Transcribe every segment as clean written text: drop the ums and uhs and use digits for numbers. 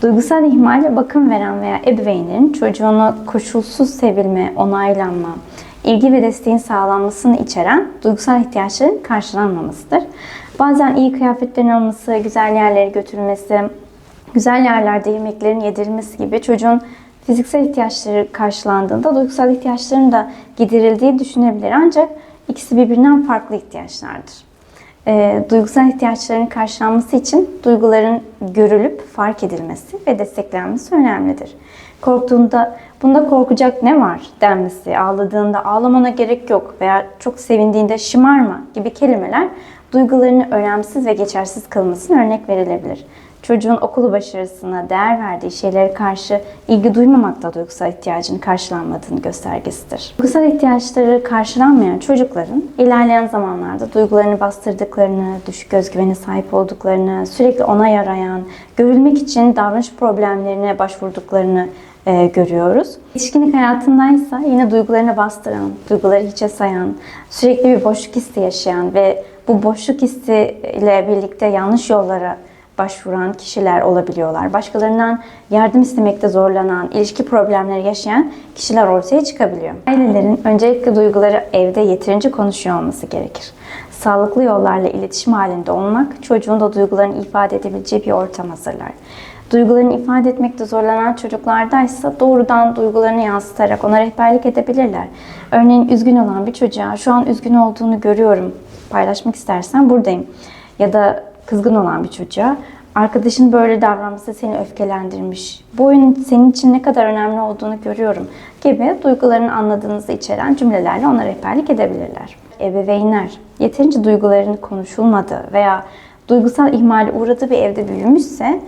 Duygusal ihmal, bakım veren veya ebeveynlerin çocuğunu koşulsuz sevilme, onaylanma, ilgi ve desteğin sağlanmasını içeren duygusal ihtiyaçların karşılanmamasıdır. Bazen iyi kıyafetlerin alınması, güzel yerlere götürülmesi, güzel yerlerde yemeklerin yedirilmesi gibi çocuğun fiziksel ihtiyaçları karşılandığında duygusal ihtiyaçların da giderildiği düşünebilir. Ancak ikisi birbirinden farklı ihtiyaçlardır. Duygusal ihtiyaçların karşılanması için duyguların görülüp fark edilmesi ve desteklenmesi önemlidir. Korktuğunda bunda korkacak ne var denmesi, ağladığında ağlamana gerek yok veya çok sevindiğinde şımarma gibi kelimeler duygularını önemsiz ve geçersiz kılmasına örnek verilebilir. Çocuğun okulu başarısına, değer verdiği şeylere karşı ilgi duymamak da duygusal ihtiyacının karşılanmadığını göstergesidir. Duygusal ihtiyaçları karşılanmayan çocukların ilerleyen zamanlarda duygularını bastırdıklarını, düşük özgüvene sahip olduklarını, sürekli onay arayan, görülmek için davranış problemlerine başvurduklarını görüyoruz. Yetişkinlik hayatındaysa yine duygularını bastıran, duyguları hiçe sayan, sürekli bir boşluk hissi yaşayan ve bu boşluk hissiyle birlikte yanlış yollara başvuran kişiler olabiliyorlar. Başkalarından yardım istemekte zorlanan, ilişki problemleri yaşayan kişiler ortaya çıkabiliyor. Ailelerin öncelikle duyguları evde yeterince konuşuyor olması gerekir. Sağlıklı yollarla iletişim halinde olmak, çocuğun da duygularını ifade edebileceği bir ortam hazırlar. Duygularını ifade etmekte zorlanan çocuklardaysa doğrudan duygularını yansıtarak ona rehberlik edebilirler. Örneğin üzgün olan bir çocuğa şu an üzgün olduğunu görüyorum, paylaşmak istersen buradayım. Ya da kızgın olan bir çocuğa arkadaşın böyle davranması seni öfkelendirmiş, bu oyunun senin için ne kadar önemli olduğunu görüyorum gibi duygularını anladığınızı içeren cümlelerle ona rehberlik edebilirler. Ebeveynler yeterince duygularını konuşulmadığı veya duygusal ihmale uğradığı bir evde büyümüşse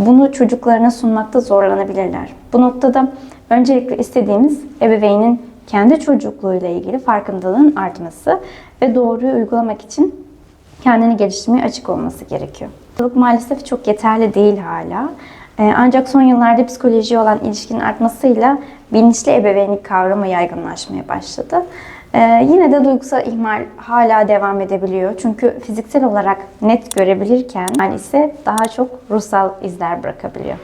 bunu çocuklarına sunmakta zorlanabilirler. Bu noktada öncelikle istediğimiz ebeveynin kendi çocukluğuyla ilgili farkındalığın artması ve doğruyu uygulamak için kendini geliştirmeye açık olması gerekiyor. Psikolog maalesef çok yeterli değil hala. Ancak son yıllarda psikolojiye olan ilişkinin artmasıyla bilinçli ebeveynlik kavramı yaygınlaşmaya başladı. Yine de duygusal ihmal hala devam edebiliyor. Çünkü fiziksel olarak net görebilirken ise daha çok ruhsal izler bırakabiliyor.